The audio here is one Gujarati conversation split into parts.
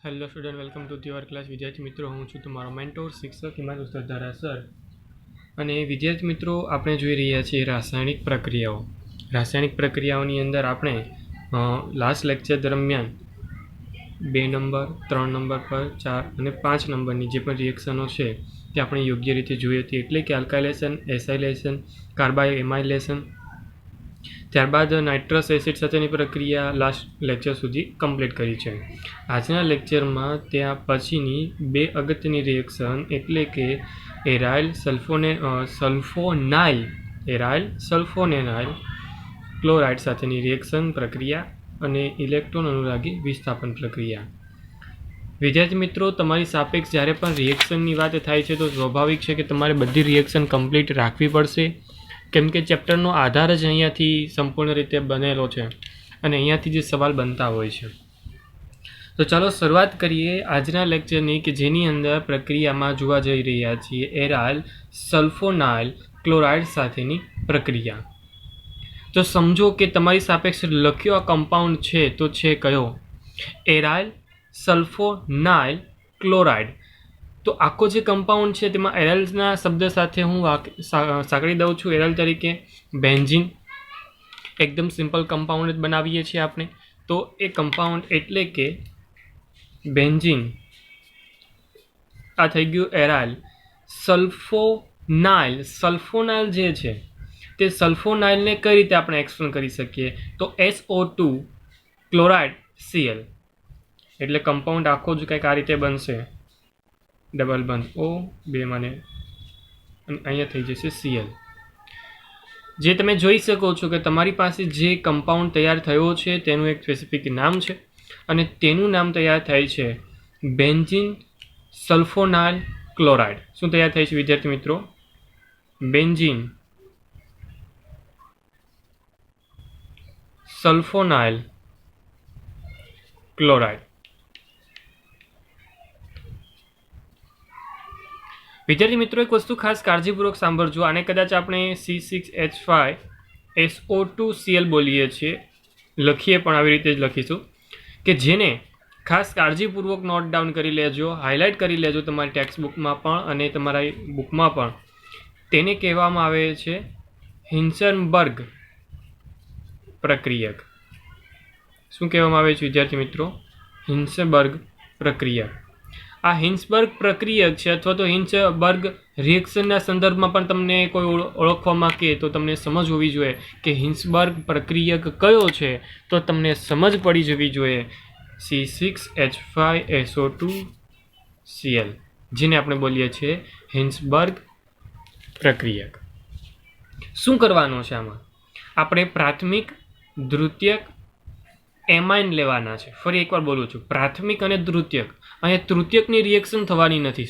Hello student, welcome to your class. વિદ્યાર્થી મિત્રો, હું છું તમારો મેન્ટોર શિક્ષક હિમાંશુ સરદારા સર. અને વિદ્યાર્થી મિત્રો, આપણે જોઈ રહ્યા છીએ રાસાયણિક પ્રક્રિયાઓ. રાસાયણિક પ્રક્રિયાઓની અંદર આપણે લાસ્ટ લેક્ચર દરમિયાન 2 નંબર, 3 નંબર પર, 4 અને 5 નંબરની જે પણ રિએક્શનો છે તે આપણે યોગ્ય રીતે જોઈ હતી, એટલે કે આલ્કાઇલેશન, એસાઇલેશન, કાર્બાયો એમાઇલેશન, ત્યારબાદ નાઇટ્રસ એસિડ સાથેની પ્રક્રિયા લાસ્ટ લેક્ચર સુધી કમ્પ્લીટ કરી છે. આજના લેક્ચરમાં ત્યાં પછીની બે અગત્યની રિએક્શન એટલે કે એરાઇલ સલ્ફોનેનાઇલ ક્લોરાઇડ સાથેની રિએક્શન પ્રક્રિયા અને ઇલેક્ટ્રોન અનુરાગી વિસ્થાપન પ્રક્રિયા. વિદ્યાર્થી મિત્રો, તમારી સાપેક્ષ જ્યારે પણ રિએક્શનની વાત થાય છે તો સ્વાભાવિક છે કે તમારે બધી રિએક્શન કમ્પ્લીટ રાખવી પડશે, કેમ કે ચેપ્ટરનો આધાર જ અહીંયાથી સંપૂર્ણ રીતે બનેલો છે અને અહીંયાથી જે સવાલ બનતા હોય છે. તો ચાલો શરૂઆત કરીએ આજના લેક્ચરની, કે જેની અંદર પ્રક્રિયામાં જોવા જઈ રહ્યા છીએ એરાઇલ સલ્ફોનાઇલ ક્લોરાઇડ સાથેની પ્રક્રિયા. તો સમજો કે તમારી સાપેક્ષ લખ્યો આ કમ્પાઉન્ડ છે તો છે કયો? Aryl sulphonyl chloride. તો આખો જે કમ્પાઉન્ડ છે તેમાં એરાઇલના શબ્દ સાથે હું સાંકળી દઉં છું એરાઇલ તરીકે. બેન્ઝીન એકદમ સિમ્પલ કમ્પાઉન્ડ જ બનાવીએ છીએ આપણે, તો એ કમ્પાઉન્ડ એટલે કે બેન્ઝીન. આ થઈ ગયું એરાઇલ. સલ્ફોનાઇલ જે છે તે સલ્ફોનાઇલને કઈ રીતે આપણે એક્સપ્લેન કરી શકીએ? તો SO2 ક્લોરાઇડ Cl. એટલે કમ્પાઉન્ડ આખો જ કંઈક આ રીતે બનશે, ડબલ બંધ O બે મને, અને અહીંયા થઈ જશે Cl. જે તમે જોઈ શકો છો કે તમારી પાસે જે કમ્પાઉન્ડ તૈયાર થયો છે તેનું એક સ્પેસિફિક નામ છે અને તેનું નામ તૈયાર થાય છે બેન્ઝીન સલ્ફોનાઇલ ક્લોરાઇડ. શું તૈયાર થાય છે વિદ્યાર્થી મિત્રો? Benzene sulphonyl chloride. વિદ્યાર્થી મિત્રો, એક વસ્તુ ખાસ કાળજીપૂર્વક સાંભળજો. આને કદાચ આપણે C6H5SO2Cl બોલીએ છીએ, લખીએ પણ આવી રીતે જ લખીશું, કે જેને ખાસ કાળજીપૂર્વક નોટ ડાઉન કરી લેજો, હાઇલાઇટ કરી લેજો તમારી ટેક્સ્ટ બુકમાં પણ અને તમારા બુકમાં પણ. તેને કહેવામાં આવે છે હિન્સનબર્ગ પ્રક્રિયક. શું કહેવામાં આવે છે વિદ્યાર્થી મિત્રો? હિન્સનબર્ગ પ્રક્રિયક. આ હિન્સબર્ગ પ્રક્રિયક છે અથવા તો હિન્સબર્ગ રિએક્શનના સંદર્ભમાં પણ તમને કોઈ ઓળખવામાં કે તો તમને સમજ હોવી જોઈએ કે હિન્સબર્ગ પ્રક્રિયક કયો છે, તો તમને સમજ પડી જવી જોઈએ C6H5SO2Cl, જેને આપણે બોલીએ છીએ હિન્સબર્ગ પ્રક્રિયક. શું કરવાનું છે આમાં? આપણે પ્રાથમિક, દ્વિતીયક એમાઇન લેવાના છે. ફરી એકવાર બોલું છું, પ્રાથમિક અને દ્વિતીયક. અહીંયા તૃતીયકની રિએક્શન થવાની નથી.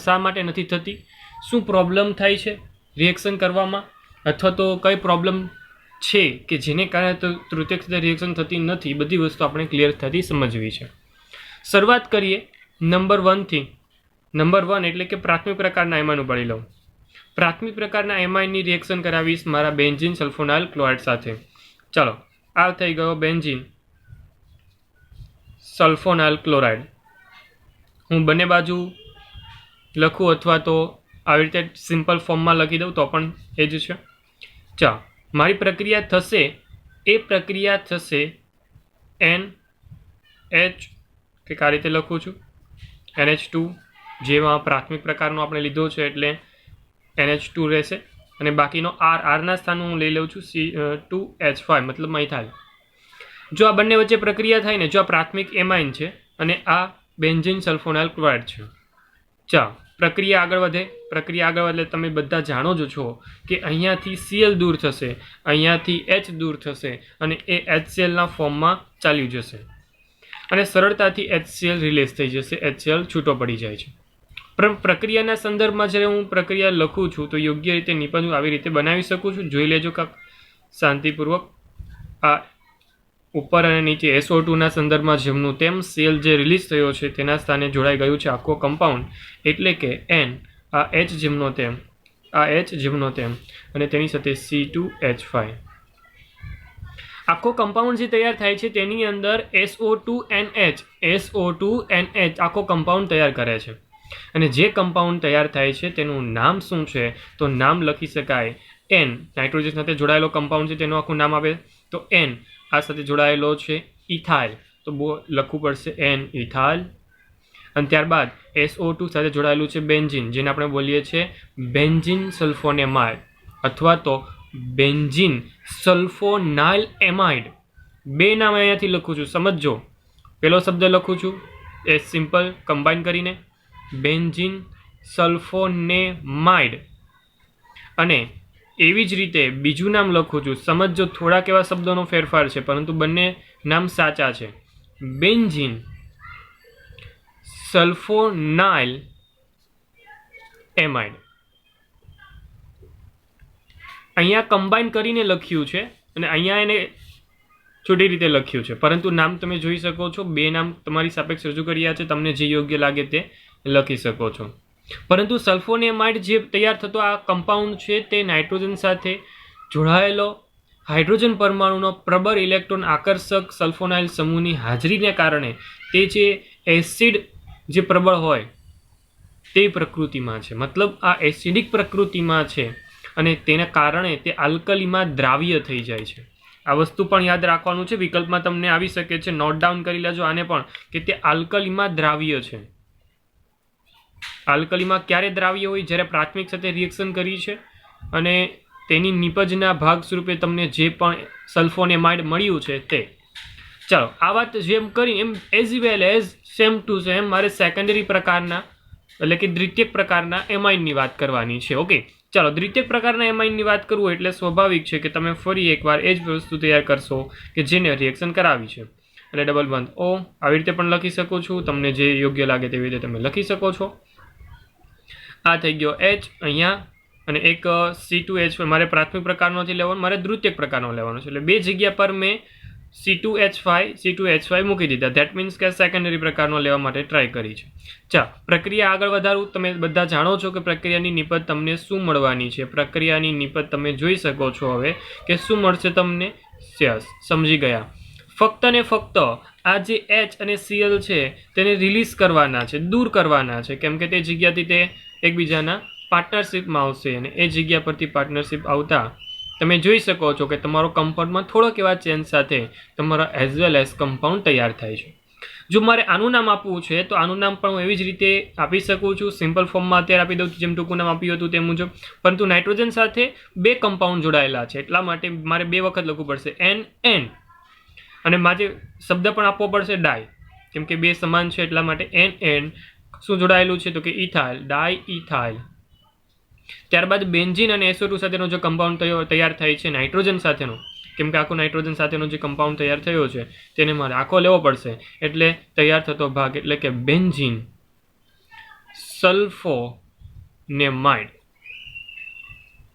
શા માટે નથી થતી? શું પ્રોબ્લેમ થાય છે રિએક્શન કરવામાં, અથવા તો કઈ પ્રોબ્લેમ છે કે જેને કારણે તૃતીયક સાથે રિએક્શન થતી નથી? બધી વસ્તુ આપણે ક્લિયર થતી સમજવી છે. શરૂઆત કરીએ નંબર 1 થી. નંબર 1 એટલે કે પ્રાથમિક પ્રકારના એમાઇન ઉપાડી લઉં. પ્રાથમિક પ્રકારના એમાઇનની રિએક્શન કરાવીશ મારા બેન્ઝીન સલ્ફોનાઇલ ક્લોરાઇડ સાથે. ચાલો, આ થઈ ગયો બેન્ઝીન સલ્ફોનાઇલ ક્લોરાઇડ. હું બંને બાજુ લખું અથવા તો આવી રીતે સિમ્પલ ફોર્મમાં લખી દઉં તો પણ એ જ છે. ચાલો, મારી પ્રક્રિયા થશે, એ પ્રક્રિયા થશે NH, કે આ રીતે લખું છું NH2, જેમાં પ્રાથમિક પ્રકારનો આપણે લીધો છે એટલે NH2 રહેશે, અને બાકીનો Rના સ્થાને હું લઈ લઉં છું C2H5, મતલબ મિથાઇલ. જો આ બંને વચ્ચે પ્રક્રિયા થાય ને, જો આ પ્રાથમિક એમાઇન છે અને આ બેન્ઝીન સલ્ફોનાઇલ ક્લોરાઇડ છે. ચાલો, પ્રક્રિયા આગળ વધે. પ્રક્રિયા આગળ વધે તમે બધા જાણો જ છો કે અહીંયાથી Cl દૂર થશે, અહીંયાથી H દૂર થશે અને એ HClના ફોર્મમાં ચાલ્યું જશે અને સરળતાથી HCl રિલીઝ થઈ જશે, HCl છૂટો પડી જાય છે. પણ પ્રક્રિયાના સંદર્ભમાં જ્યારે હું પ્રક્રિયા લખું છું તો યોગ્ય રીતે નિબંધ આવી રીતે બનાવી શકું છું. જોઈ લેજો કાંક શાંતિપૂર્વક. આ ઉપર અને નીચે SO2ના સંદર્ભમાં જેમનું તેમ Cl જે રિલીઝ થયો છે તેના સ્થાને જોડાઈ ગયું છે આખો કમ્પાઉન્ડ, એટલે કે N, આ H જેમનો તેમ, આ H જેમનો તેમ, અને તેની સાથે C2H5. આખો કમ્પાઉન્ડ જે તૈયાર થાય છે તેની અંદર SO2NH આખો કમ્પાઉન્ડ તૈયાર કરે છે. અને જે કમ્પાઉન્ડ તૈયાર થાય છે તેનું નામ શું છે? તો નામ લખી શકાય N. નાઇટ્રોજન સાથે જોડાયેલો કમ્પાઉન્ડ છે તેનું આખું નામ આવે તો N. આ સાથે જોડાયેલો છે ઇથાઇલ, તો લખવું પડશે N ઇથાઇલ. અને ત્યારબાદ SO2 સાથે જોડાયેલું છે બેન્ઝીન, જેને આપણે બોલીએ છીએ બેન્ઝીન સલ્ફોનેમાઇડ અથવા તો બેન્ઝીન સલ્ફોનાઇલ એમાઇડ. બે નામ અહીંયાથી લખું છું, સમજો. પેલો શબ્દ લખું છું એ સિમ્પલ કમ્બાઈન કરીને બેન્ઝીન સલ્ફોનેમાઇડ, અને એવી જ રીતે બીજું નામ લખું છું, સમજો. થોડાક એવા શબ્દોનો ફેરફાર છે પરંતુ બંને નામ સાચા છે. Benzene sulphonyl amide. અહીંયા કમ્બાઈન કરીને લખ્યું છે અને અહીંયા એને છોટી રીતે લખ્યું છે, પરંતુ નામ તમે જોઈ શકો છો. બે નામ તમારી સાપેક્ષ રજૂ કર્યા છે, તમને જે યોગ્ય લાગે તે લખી શકો છો. પરંતુ સલ્ફોનેમાઇડ જે તૈયાર થતો આ કમ્પાઉન્ડ છે તે નાઇટ્રોજન સાથે જોડાયેલો હાઇડ્રોજન પરમાણુનો પ્રબળ ઇલેક્ટ્રોન આકર્ષક સલ્ફોનાઇલ સમૂહની હાજરીને કારણે તે જે એસિડ જે પ્રબળ હોય તે પ્રકૃતિમાં છે, મતલબ આ એસિડિક પ્રકૃતિમાં છે અને તેના કારણે તે આલ્કલીમાં દ્રાવ્ય થઈ જાય છે. આ વસ્તુ પણ યાદ રાખવાનું છે, વિકલ્પમાં તમને આવી શકે છે, નોટ ડાઉન કરી લેજો આને પણ, કે તે આલ્કલીમાં દ્રાવ્ય છે. આલ્કલીમાં ક્યારે દ્રાવ્ય હોય? જ્યારે પ્રાથમિક સાથે રિએક્શન કરી છે અને તેની નિપજના ભાગ સ્વરૂપે તમને જે પણ સલ્ફોનેમાઇડ મળ્યું છે તે. ચાલો, આ વાત જેમ કરી એમ as well as same to same મારે સેકન્ડરી પ્રકારના એટલે કે દ્વિતીયક પ્રકારના એમાઇનની વાત કરવાની છે. ઓકે, ચાલો, દ્વિતીયક પ્રકારના એમાઇનની વાત કરવું એટલે સ્વાભાવિક છે કે તમે ફરી એકવાર એ જ વસ્તુ તૈયાર કરશો કે જેને રિએક્શન કરાવી છે. એટલે ડબલ બંધ O આવી રીતે પણ લખી શકો છો, તમને જે યોગ્ય લાગે તેવી રીતે તમે લખી શકો છો. આ થઈ ગયો H અહીંયા, અને એક C2H મારે પ્રાથમિક પ્રકારનો નથી લેવાનો, મારે દ્વિતીયક પ્રકારનો લેવાનો છે. એટલે બે જગ્યા પર મેં C2H5 મૂકી દીધા. ધેટ મીન્સ કે સેકન્ડરી પ્રકારનો લેવા માટે ટ્રાય કરી છે. ચાલો, પ્રક્રિયા આગળ વધારું. તમે બધા જાણો છો કે પ્રક્રિયાની નિપજ તમને શું મળવાની છે. પ્રક્રિયાની નિપજ તમે જોઈ શકો છો હવે કે શું મળશે તમને. યસ, સમજી ગયા. ફક્ત ને ફક્ત આ જે H અને Cl છે તેને રિલીઝ કરવાના છે, દૂર કરવાના છે, કેમ કે તે જગ્યાથી તે એકબીજાના પાર્ટનરશિપમાં આવશે અને એ જગ્યા પરથી પાર્ટનરશિપ આવતા તમે જોઈ શકો છો કે તમારો કમ્પાઉન્ડમાં થોડોક એવા ચેન્જ સાથે તમારો એઝ વેલ એઝ કમ્પાઉન્ડ તૈયાર થાય છે. જો મારે આનું નામ આપવું છે તો આનું નામ પણ હું એવી જ રીતે આપી શકું છું, સિમ્પલ ફોર્મમાં અત્યારે આપી દઉં છું જેમ ટૂંકું નામ આપ્યું હતું તે મુજબ. પરંતુ નાઇટ્રોજન સાથે બે કમ્પાઉન્ડ જોડાયેલા છે એટલા માટે મારે બે વખત લખવું પડશે NN, અને મારે શબ્દ પણ આપવો પડશે ડાય, કેમ કે બે સમાન છે એટલા માટે NN. શું જોડાયેલું છે તો કે ઇથાઇલ, ડાય ઇથાઇલ. ત્યારબાદ બેન્ઝીન અને SO2 સાથેનો જે કમ્પાઉન્ડ તૈયાર થાય છે નાઇટ્રોજન સાથેનો, કેમ કે આખો નાઇટ્રોજન સાથેનો જે કમ્પાઉન્ડ તૈયાર થયો છે તેને મારે આખો લેવો પડશે. એટલે તૈયાર થતો ભાગ એટલે કે બેન્ઝીન સલ્ફોનેમાઇડ.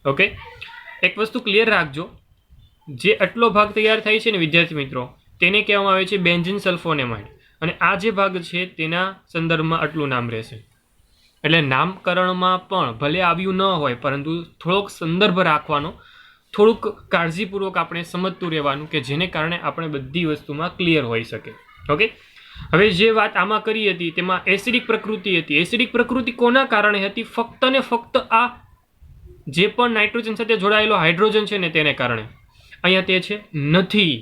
ઓકે, એક વસ્તુ ક્લિયર રાખજો, જે આટલો ભાગ તૈયાર થાય છે ને વિદ્યાર્થી મિત્રો તેને કહેવામાં આવે છે બેન્ઝીન સલ્ફોનેમાઇડ, અને આ જે ભાગ છે તેના સંદર્ભમાં આટલું નામ રહેશે. એટલે નામકરણમાં પણ ભલે આવ્યું ન હોય પરંતુ થોડોક સંદર્ભ રાખવાનો, થોડુંક કાળજીપૂર્વક આપણે સમજતું રહેવાનું કે જેને કારણે આપણે બધી વસ્તુમાં ક્લિયર હોઈ શકે. ઓકે, હવે જે વાત આમાં કરી હતી તેમાં એસિડિક પ્રકૃતિ હતી. એસિડિક પ્રકૃતિ કોના કારણે હતી? ફક્ત ને ફક્ત આ જે પણ નાઇટ્રોજન સાથે જોડાયેલો હાઇડ્રોજન છે ને તેને કારણે. અહીંયા તે છે નથી.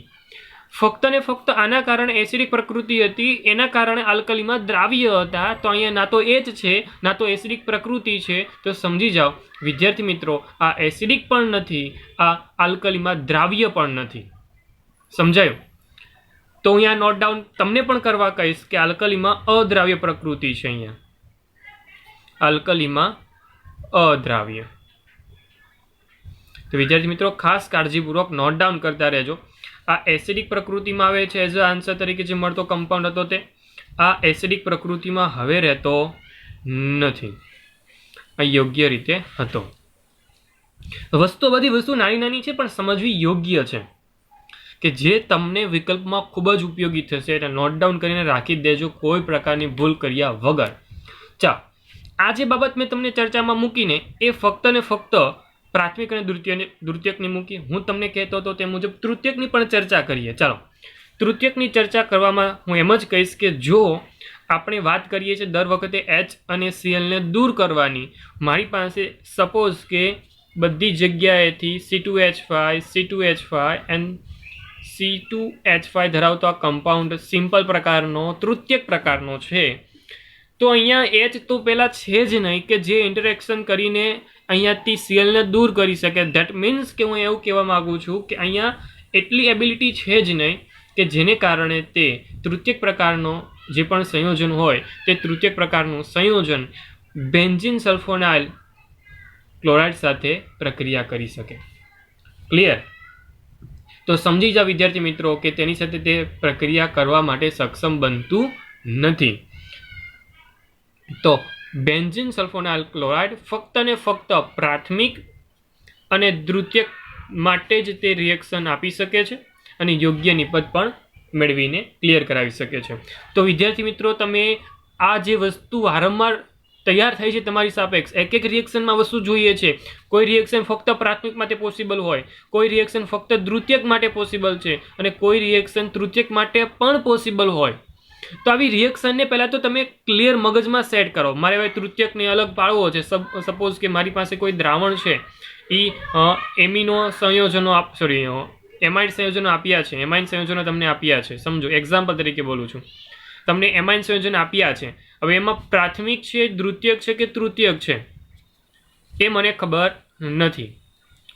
ફક્ત ને ફક્ત આના કારણે એસિડિક પ્રકૃતિ હતી, એના કારણે આલ્કલીમાં દ્રાવ્ય હતા. તો અહીંયા ના તો H છે ના તો એસિડિક પ્રકૃતિ છે. તો સમજી જાઓ વિદ્યાર્થી મિત્રો, આ એસિડિક પણ નથી, આ આલ્કલીમાં દ્રાવ્ય પણ નથી. સમજાયું? તો અહીંયા નોટ ડાઉન તમને પણ કરવા કહીશ કે આલ્કલીમાં અદ્રાવ્ય પ્રકૃતિ છે. અહીંયા આલ્કલીમાં અદ્રાવ્ય. તો વિદ્યાર્થી મિત્રો ખાસ કાળજીપૂર્વક નોટ ડાઉન કરતા રહેજો. આ એસિડિક પ્રકૃતિમાં આવે છે એઝ અ આન્સર તરીકે જે મળતો કમ્પાઉન્ડ હતો તે આ એસિડિક પ્રકૃતિમાં હવે રહેતો નથી, આ યોગ્ય રીતે હતો. બધી વસ્તુ નાની નાની છે પણ સમજવી યોગ્ય છે કે જે તમને વિકલ્પમાં ખૂબ જ ઉપયોગી થશે. એટલે નોટ ડાઉન કરીને રાખી દેજો કોઈ પ્રકારની ભૂલ કર્યા વગર. ચાલો, આ જે બાબત મેં તમને ચર્ચામાં મૂકીને એ ફક્ત ને ફક્ત પ્રાથમિક અને દ્વિતીયકની મૂકી. હું તમને કહેતો હતો તે મુજબ તૃતીયકની પણ ચર્ચા કરીએ. ચાલો, તૃતીયકની ચર્ચા કરવામાં હું એમ જ કહીશ કે જો આપણે વાત કરીએ છીએ દર વખતે H અને Clને દૂર કરવાની, મારી પાસે સપોઝ કે બધી જગ્યાએથી C2H5 C2H5 એન્ડ C2H5 ધરાવતો આ કમ્પાઉન્ડ સિમ્પલ પ્રકારનો તૃતીયક પ્રકારનો છે, તો અહીંયા H તો પહેલાં છે જ નહીં કે જે ઇન્ટરેક્શન કરીને અહીંયાથી Clને દૂર કરી શકે. ધેટ મીન્સ કે હું એવું કહેવા માગું છું કે અહીંયા એટલી એબિલિટી છે જ નહીં કે જેને કારણે તે તૃતીયક પ્રકારનો જે પણ સંયોજન હોય તે તૃતીયક પ્રકારનું સંયોજન બેન્ઝીન સલ્ફોનાઇલ ક્લોરાઇડ સાથે પ્રક્રિયા કરી શકે. ક્લિયર? તો સમજી જાઓ વિદ્યાર્થી મિત્રો કે તેની સાથે તે પ્રક્રિયા કરવા માટે સક્ષમ બનતું નથી. તો બેન્ઝીન સલ્ફોનાઇલ ક્લોરાઇડ ફક્ત ને ફક્ત પ્રાથમિક અને દ્વિતીયક માટે જ તે રિએક્શન આપી શકે છે અને યોગ્ય નિપજ પણ મેળવીને ક્લિયર કરાવી શકે છે. તો વિદ્યાર્થી મિત્રો, તમે આ જે વસ્તુ વારંવાર તૈયાર થઈ છે તમારી સાપેક્ષ, એક એક રિએક્શનમાં વસ્તુ જોઈએ છે. કોઈ રિએક્શન ફક્ત પ્રાથમિક માટે પોસિબલ હોય, કોઈ રિએક્શન ફક્ત દ્વિતીયક માટે પોસિબલ છે અને કોઈ રિએક્શન તૃતીયક માટે પણ પોસિબલ હોય. તો આવી રિએક્શનને પહેલાં તો તમે ક્લિયર મગજમાં સેટ કરો. મારે હવે તૃતીયકને અલગ પાડવો છે. સપોઝ કે મારી પાસે કોઈ દ્રાવણ છે, એ એમિનો સંયોજનો એમાઇડ સંયોજનો આપ્યા છે. એમાઇન સંયોજનો તમને આપ્યા છે, સમજો એક્ઝામ્પલ તરીકે બોલું છું. તમને એમાઇન સંયોજન આપ્યા છે. હવે એમાં પ્રાથમિક છે, દ્વિતીયક છે કે તૃતીયક છે એ મને ખબર નથી.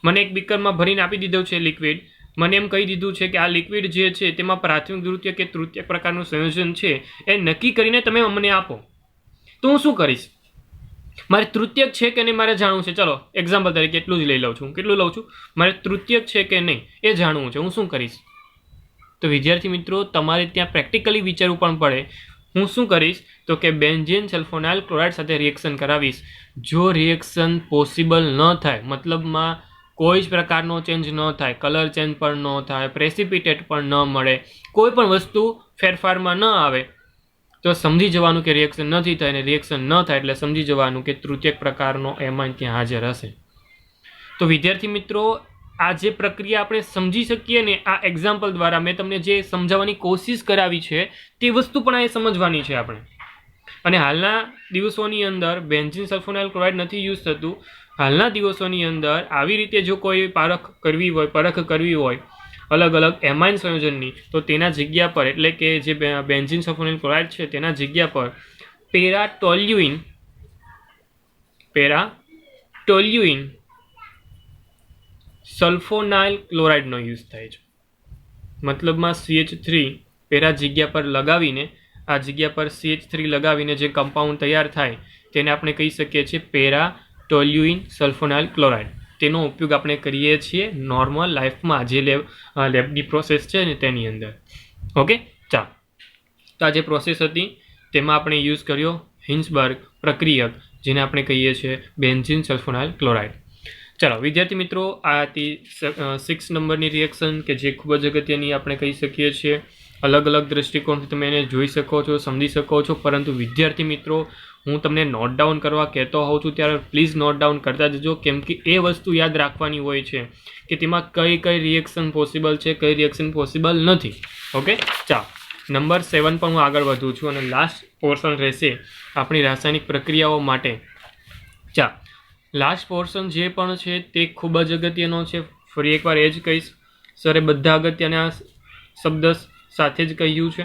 મને એક બીકરમાં ભરીને આપી દીધું છે લિક્વિડ. મને એમ કહી દીધું છે કે આ લિક્વિડ જે છે તેમાં પ્રાથમિક, દ્વિતીયક કે તૃતીયક પ્રકારનું સંયોજન છે, એ નક્કી કરીને તમે અમને આપો. તો હું શું કરીશ? મારે તૃતીયક છે કે નહીં મારે જાણવું છે. ચલો એક્ઝામ્પલ તરીકે એટલું જ લઈ લઉં છું. કેટલું લઉં છું? મારે તૃતીયક છે કે નહીં એ જાણવું છે. હું શું કરીશ? તો વિદ્યાર્થી મિત્રો, તમારે ત્યાં પ્રેક્ટિકલી વિચારવું પણ પડે. હું શું કરીશ તો કે બેન્ઝીન સલ્ફોનાઇલ ક્લોરાઇડ સાથે રિએક્શન કરાવીશ. જો રિએક્શન પોસિબલ ન થાય, મતલબમાં કોઈ જ પ્રકારનો ચેન્જ ન થાય, કલર ચેન્જ પણ ન થાય, પ્રેસિપિટેટ પણ ન મળે, કોઈ પણ વસ્તુ ફેરફારમાં ન આવે, તો સમજી જવાનું કે રિએક્શન નથી થાય. અને રિએક્શન ન થાય એટલે સમજી જવાનું કે તૃતીયક પ્રકારનો એમાઇન ત્યાં હાજર હશે. તો વિદ્યાર્થી મિત્રો, આ જે પ્રક્રિયા આપણે સમજી શકીએ ને, આ એક્ઝામ્પલ દ્વારા મેં તમને જે સમજાવવાની કોશિશ કરાવી છે તે વસ્તુ પણ આ સમજવાની છે આપણે. અને હાલના દિવસોની અંદર બેન્ઝીન સલ્ફોનાઇલ ક્લોરાઇડ નથી યુઝ થતું. હાલના દિવસોની અંદર આવી રીતે જો કોઈ પરખ કરવી હોય અલગ અલગ એમાઇન સંયોજનની, તો તેના જગ્યા પર, એટલે કે જે બેન્ઝીન સલ્ફોનાઇલ ક્લોરાઇડ છે તેના જગ્યા પર પેરાટોલ્યુઇન સલ્ફોનાઇલ ક્લોરાઇડનો યુઝ થાય છે. મતલબમાં CH3 પેરા જગ્યા પર લગાવીને, આ જગ્યા પર CH3 લગાવીને જે કમ્પાઉન્ડ તૈયાર થાય તેને આપણે કહી શકીએ છીએ પેરાટોલ્યુઇન સલ્ફોનાઇલ ક્લોરાઇડ. તેનો ઉપયોગ આપણે કરીએ છીએ નોર્મલ લાઈફમાં, જે લેબની પ્રોસેસ છે ને તેની અંદર. ઓકે, ચાલો. તો આ જે પ્રોસેસ હતી તેમાં આપણે યુઝ કર્યો હિન્સબર્ગ પ્રક્રિયક, જેને આપણે કહીએ છીએ બેન્ઝીન સલ્ફોનાઇલ ક્લોરાઇડ. ચાલો વિદ્યાર્થી મિત્રો, આ હતી 6 નંબરની રિએક્શન કે જે ખૂબ જ અગત્યની આપણે કહી શકીએ છીએ. અલગ અલગ દ્રષ્ટિકોણથી તમે એને જોઈ શકો છો, સમજી શકો છો. પરંતુ વિદ્યાર્થી મિત્રો, હું તમને નોટ ડાઉન કરવા કહેતો હોઉં છું ત્યારે પ્લીઝ નોટ ડાઉન કરતા જજો, કેમ કે એ વસ્તુ યાદ રાખવાની હોય છે કે તેમાં કઈ કઈ રિએક્શન પોસિબલ છે, કઈ રિએક્શન પોસિબલ નથી. ઓકે, ચાલો નંબર 7 પર હું આગળ વધું છું અને લાસ્ટ પોર્શન રહેશે આપણી રાસાયણિક પ્રક્રિયાઓ માટે. ચાલો, લાસ્ટ પોર્શન જે પણ છે તે ખૂબ જ અગત્યનો છે. ફરી એકવાર એ જ કહીશ, સરે બધા અગત્યના શબ્દ સાથે જ કહ્યું છે.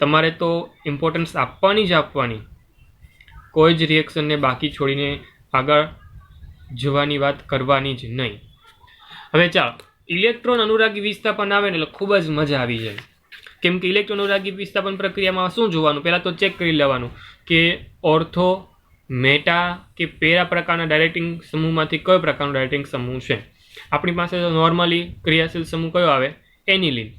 તમારે તો ઇમ્પોર્ટન્સ આપવાની જ આપવાની, કોઈ જ રિએક્શનને બાકી છોડીને આગળ જવાની વાત કરવાની જ નહીં. હવે ચાલો, ઇલેક્ટ્રોન અનુરાગી વિસ્થાપન આવે ને એટલે ખૂબ જ મજા આવી જાય. કેમ કે ઇલેક્ટ્રોન અનુરાગી વિસ્થાપન પ્રક્રિયામાં શું જોવાનું? પહેલાં તો ચેક કરી લેવાનું કે ઓર્થો, મેટા કે પેરા પ્રકારના ડાયરેક્ટિંગ સમૂહમાંથી કયો પ્રકારનો ડાયરેક્ટિંગ સમૂહ છે. આપણી પાસે નોર્મલી ક્રિયાશીલ સમૂહ કયો આવે? એનિલિન.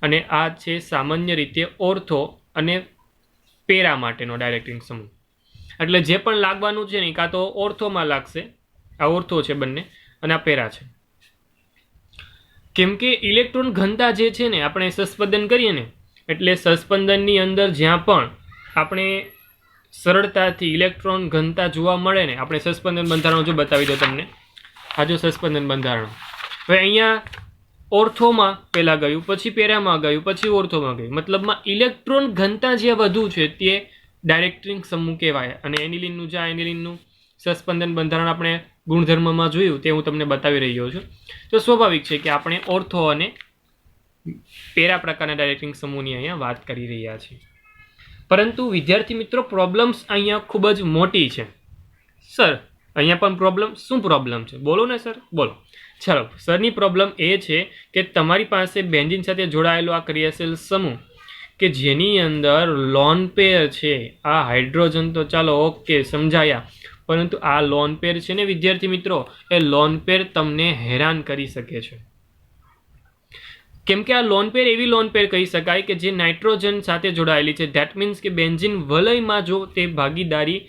અને આ છે સામાન્ય રીતે ઓર્થો અને પેરા માટેનો ડાયરેક્ટિંગ સમૂહ. એટલે જે પણ લાગવાનું છે ને કાં તો ઓર્થોમાં લાગશે, આ ઓર્થો છે બંને, અને આ પેરા છે. કેમ કે ઇલેક્ટ્રોન ઘનતા જે છે ને, આપણે સસ્પંદન કરીએ ને, એટલે સસ્પંદનની અંદર જ્યાં પણ આપણે સરળતાથી ઇલેક્ટ્રોન ઘનતા જોવા મળે ને, આપણે સસ્પંદન બંધારણ જો બતાવી દો તમને. આ જો સસ્પેન્શન બંધારણ. હવે અહીંયા ઓર્થોમાં પહેલાં ગયું, પછી પેરામાં ગયું, પછી ઓર્થોમાં ગયું. મતલબમાં ઇલેક્ટ્રોન ઘનતા જે વધુ છે તે ડાયરેક્ટ્રિક સમૂહ કહેવાય. અને એનિલિનનું જે એનિલિનનું સસ્પેન્શન બંધારણ આપણે ગુણધર્મમાં જોયું તે હું તમને બતાવી રહ્યો છું. તો સ્વાભાવિક છે કે આપણે ઓર્થો અને પેરા પ્રકારના ડાયરેક્ટ્રિક સમૂહની અહીંયા વાત કરી રહ્યા છીએ. પરંતુ વિદ્યાર્થી મિત્રો પ્રોબ્લેમ્સ અહીંયા ખૂબ જ મોટી છે. સર અહીંયા પણ પ્રોબ્લેમ શું પ્રોબ્લેમ છે બોલો ને સર, બોલો. ચાલો, સરની પ્રોબ્લેમ એ છે કે તમારી પાસે બેન્ઝીન સાથે જોડાયેલો આ ક્રિયાશીલ સમૂહ કે જેની અંદર લોન પેર છે. આ હાઇડ્રોજન તો ચાલો ઓકે સમજાયા, પરંતુ આ લોન પેર છે ને વિદ્યાર્થી મિત્રો, એ લોન પેર તમને હેરાન કરી શકે છે. કેમ કે આ લોન પેર એવી લોન પેર કહી શકાય કે જે નાઇટ્રોજન સાથે જોડાયેલી છે. ધેટ મીન્સ કે બેન્ઝીન વલયમાં જો તે ભાગીદારી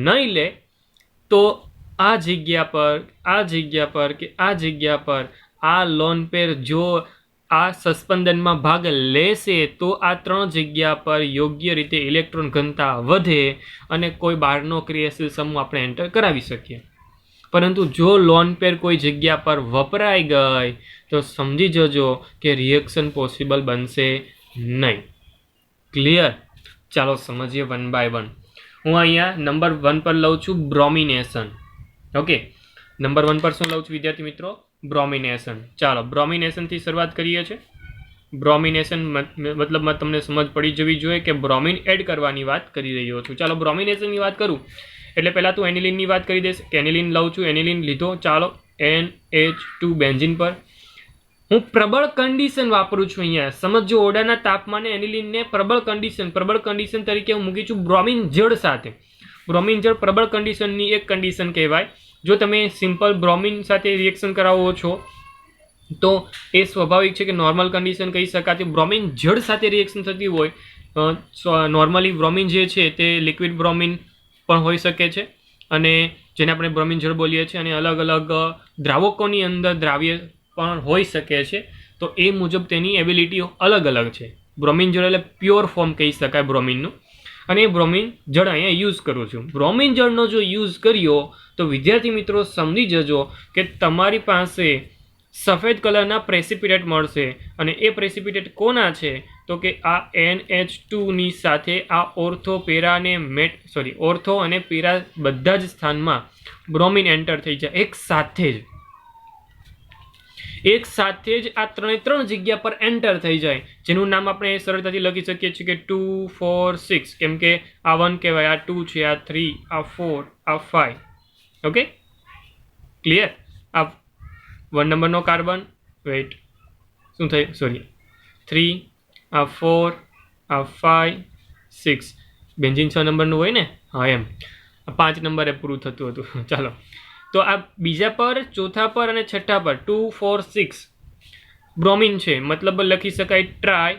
નહીં લે તો આ જગ્યા પર આ લોન પેર જો આ સસ્પેન્શનમાં ભાગ લેશે તો આ 3 જગ્યા પર યોગ્ય રીતે ઇલેક્ટ્રોન ઘનતા વધે અને કોઈ બહારનો ક્રિયાશીલ સમૂહ આપણે એન્ટર કરાવી શકીએ. પરંતુ જો લોન પેર કોઈ જગ્યા પર વપરાઈ ગઈ તો સમજી જજો કે રિએક્શન પોસિબલ બનશે નહીં. ક્લિયર? ચાલો સમજીએ 1 by 1. હું અહીંયા નંબર 1 પર લઉં છું બ્રોમિનેશન. ઓકે, નંબર 1 પર શું લઉં છું વિદ્યાર્થી મિત્રો? બ્રોમિનેશન. ચાલો બ્રોમિનેશનથી શરૂઆત કરીએ છીએ. બ્રોમિનેશન મતલબમાં તમને સમજ પડી જવી જોઈએ કે બ્રોમિન એડ કરવાની વાત કરી રહ્યો છું. ચાલો બ્રોમિનેશનની વાત કરું એટલે પહેલાં તું એનિલિનની વાત કરી દઈશ. એનિલિન લઉં છું, એનિલિન લીધો. ચાલો NH2 બેન્ઝીન પર હું પ્રબળ કન્ડિશન વાપરું છું. અહીંયા સમજો, ઓરડાના તાપમાને એનિલિનને પ્રબળ કન્ડિશન તરીકે હું મૂકી છું બ્રોમિન જળ સાથે. બ્રોમિન જળ પ્રબળ કન્ડિશનની એક કન્ડિશન કહેવાય. જો તમે સિમ્પલ બ્રોમિન સાથે રિએક્શન કરાવો છો તો એ સ્વાભાવિક છે કે નોર્મલ કન્ડિશન કહી શકાતી. બ્રોમિન જળ સાથે રિએક્શન થતી હોય, નોર્મલી બ્રોમિન જે છે તે લિક્વિડ બ્રોમિન પણ હોઈ શકે છે અને જેને આપણે બ્રોમિન જળ બોલીએ છીએ, અને અલગ અલગ દ્રાવકોની અંદર દ્રાવ્ય પણ હોઈ શકે છે. તો એ મુજબ તેની એબિલિટી અલગ અલગ છે. બ્રોમિન જળ એટલે પ્યોર ફોર્મ કહી શકાય બ્રોમિનનું, અને એ બ્રોમિન જળ અહીંયા યુઝ કરું છું. બ્રોમિન જળનો જો યુઝ કર્યો તો વિદ્યાર્થી મિત્રો સમજી જજો કે તમારી પાસે સફેદ કલરના પ્રેસિપિટેટ મળશે. અને એ પ્રેસિપિટેટ કોના છે તો કે આ NH2ની સાથે આ ઓર્થો અને પેરા બધા જ સ્થાનમાં બ્રોમિન એન્ટર થઈ જાય એક સાથે જ આ 3 જગ્યા પર એન્ટર થઈ જાય, જેનું નામ આપણે સરળતાથી લખી શકીએ છીએ કે 2 4 6. કેમ કે આ 1 કહેવાય, આ 2 છે, આ 3, આ 4, આ 5. Okay, clear? આ 1 નંબરનો કાર્બન, વેઇટ શું થયું, સોરી 3, આ 4, આ 5, 6. બેન્ઝીન 6 નંબરનું હોય ને, હા એમ 5 નંબરે પૂરું થતું હતું. ચાલો, તો આ બીજા પર, ચોથા પર અને છઠ્ઠા પર 2 4 6 બ્રોમિન છે. મતલબ લખી શકાય ટ્રાય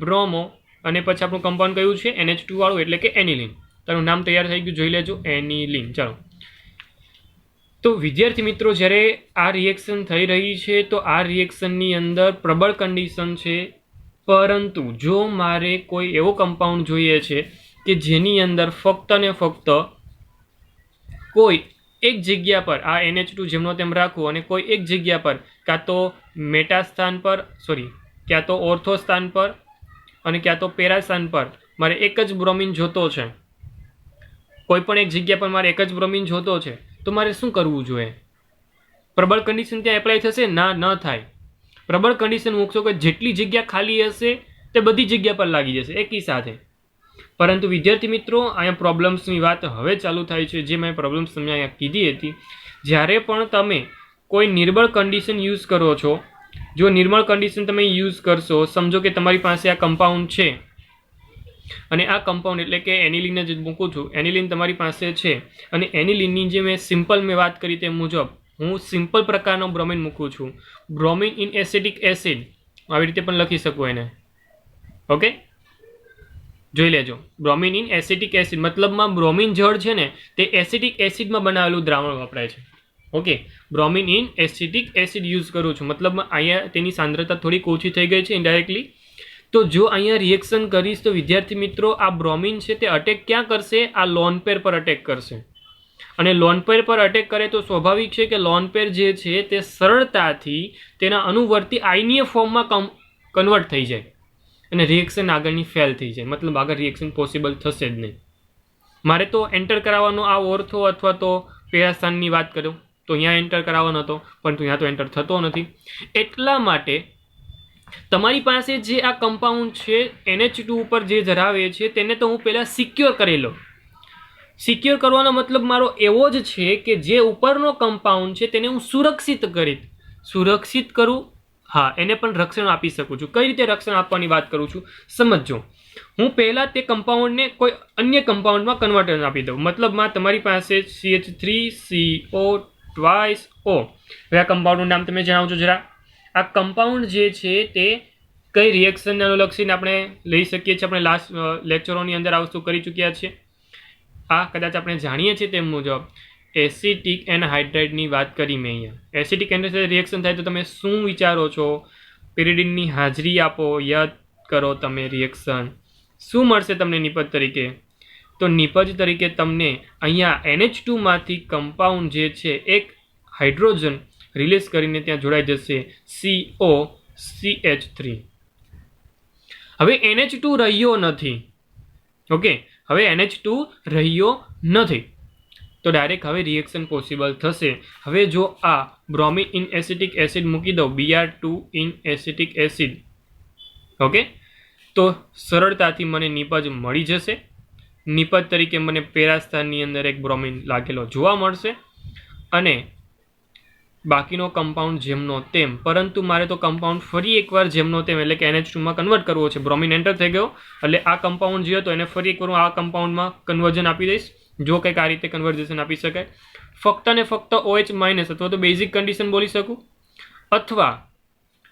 બ્રોમો, અને પછી આપણું કમ્પાઉન્ડ કયું છે NH2 વાળું, એટલે કે એનિલિન. તારું નામ તૈયાર થઈ ગયું, જોઈ લેજો, એનિલિન. ચાલો, તો વિદ્યાર્થી મિત્રો જ્યારે આ રિએક્શન થઈ રહી છે તો આ રિએક્શનની અંદર પ્રબળ કન્ડિશન છે. પરંતુ જો મારે કોઈ એવો કમ્પાઉન્ડ જોઈએ છે કે જેની અંદર ફક્ત ને ફક્ત કોઈ એક જગ્યા પર આ NH2 જેમનો તેમ રાખવું અને કોઈ એક જગ્યા પર કાં તો મેટા સ્થાન પર, ક્યાં તો ઓર્થો સ્થાન પર અને ક્યાં તો પેરા સ્થાન પર મારે એક જ બ્રોમિન જોતો છે, કોઈ પણ એક જગ્યા પર મારે એક જ બ્રોમિન જોતો છે, તો મારે શું કરવું જોઈએ? પ્રબળ કન્ડિશન ત્યાં એપ્લાય થશે? ના, ન થાય. પ્રબળ કન્ડિશન મૂકશો કે જેટલી જગ્યા ખાલી હશે તે બધી જગ્યા પર લાગી જશે એકી સાથે. પરંતુ વિદ્યાર્થી મિત્રો અહીંયા પ્રોબ્લેમ્સની વાત હવે ચાલુ થાય છે. જે મેં પ્રોબ્લેમ્સ તમને અહીંયા કીધી હતી, જ્યારે પણ તમે કોઈ નિર્બળ કન્ડિશન યુઝ કરો છો, જો નિર્બળ કન્ડિશન તમે યુઝ કરશો, સમજો કે તમારી પાસે આ કમ્પાઉન્ડ છે અને આ કમ્પાઉન્ડ એટલે કે એનિલિન જ મૂકું છું, એનિલિન તમારી પાસે છે અને એનિલિનની જે મેં વાત કરી તે મુજબ હું સિમ્પલ પ્રકારનો બ્રોમિન મૂકું છું. બ્રોમિન ઇન એસિટિક એસિડ આવી રીતે પણ લખી શકું એને. ઓકે, જોઈ લેજો, બ્રોમિન ઇન એસિટિક એસિડ મતલબમાં બ્રોમિન જળ છે ને તે એસિટિક એસિડમાં બનાવેલું દ્રાવણ વપરાય છે. Okay, bromine in acetic acid use કરું છું, મતલબમાં અહીંયા તેની સાંદ્રતા થોડીક ઓછી થઈ ગઈ છે ઇન્ડાયરેક્ટલી. તો જો અહીંયા રિએક્શન કરીશ તો વિદ્યાર્થી મિત્રો આ બ્રોમિન છે તે અટેક ક્યાં કરશે? આ લોન પેર પર અટેક કરશે. અને લોન પેર પર અટેક કરે તો સ્વાભાવિક છે કે લોન પેર જે છે તે સરળતાથી તેના અનુવર્તી આયનીય ફોર્મમાં કન્વર્ટ થઈ જાય અને રિએક્શન આગળની ફેલ થઈ જાય, મતલબ આગળ રિએક્શન પોસિબલ થશે જ નહીં. મારે તો એન્ટર કરાવવાનો આ ઓર્થો અથવા તો પેરા સ્થાનની વાત કરું તો અહીંયા એન્ટર કરાવવાનો હતો, પરંતુ અહીંયા તો એન્ટર થતો નથી. એટલા માટે તમારી પાસે જે આ કમ્પાઉન્ડ છે NH2 ઉપર જે ધરાવે છે તેને તો હું પહેલાં સિક્યોર કરી લઉં. સિક્યોર કરવાનો મતલબ મારો એવો જ છે કે જે ઉપરનો કમ્પાઉન્ડ છે તેને હું સુરક્ષિત કરું. હા, એને પણ રક્ષણ આપી શકું છું. કઈ રીતે રક્ષણ આપવાની વાત કરું છું સમજો. હું પહેલાં તે કમ્પાઉન્ડને કોઈ અન્ય કમ્પાઉન્ડમાં કન્વર્ટર આપી દઉં. મતલબમાં તમારી પાસે CH3CO ટ્વાઇસ O. હવે આ કમ્પાઉન્ડનું નામ તમે જણાવજો જરા. આ કમ્પાઉન્ડ જે છે તે કઈ રિએક્શનને અનુલક્ષીને આપણે લઈ શકીએ છીએ, આપણે લાસ્ટ લેક્ચરોની અંદર આ વસ્તુ કરી ચૂક્યા છીએ. આ કદાચ આપણે જાણીએ છીએ તેમ મુજબ એસિટિક એનહાઇડ્રાઇડની વાત કરી મેં અહીંયા. એસિટિક એનહાઇડ્રાઇડ રિએક્શન થાય તો તમે શું વિચારો છો? પિરિડિનની હાજરી આપો, યાદ કરો તમે રિએક્શન. શું મળશે તમને નિપજ તરીકે? તો નિપજ તરીકે તમને અહીંયા NH2 માંથી કમ્પાઉન્ડ જે છે એક હાઇડ્રોજન રિલીઝ કરીને ત્યાં જોડાઈ જશે COCH3. હવે NH2 રહ્યો નથી. ઓકે, હવે NH2 રહ્યો નથી તો ડાયરેક્ટ હવે રિએક્શન પોસિબલ થશે. હવે જો આ બ્રોમિન ઇન એસિટિક એસિડ મૂકી દઉં, Br2 in acetic acid, okay, તો સરળતાથી મને નિપજ મળી જશે. નિપજ તરીકે મને પેરા સ્થાનની અંદર એક બ્રોમિન લાગેલો જોવા મળશે અને બાકીનો કમ્પાઉન્ડ જેમનો તેમ, પરંતુ મારે તો કમ્પાઉન્ડ ફરી એકવાર જેમનો તેમ એટલે કે NH2 માં કન્વર્ટ કરવો છે. બ્રોમિન એન્ટર થઈ ગયો એટલે આ કમ્પાઉન્ડ જે હતો એને ફરી એકવાર હું આ કમ્પાઉન્ડમાં કન્વર્ઝન આપી દઈશ. જો કંઈક આ રીતે કન્વર્ઝેશન આપી શકાય. ફક્ત ને ફક્ત OH માઇનસ અથવા તો બેઝિક કન્ડિશન બોલી શકું, અથવા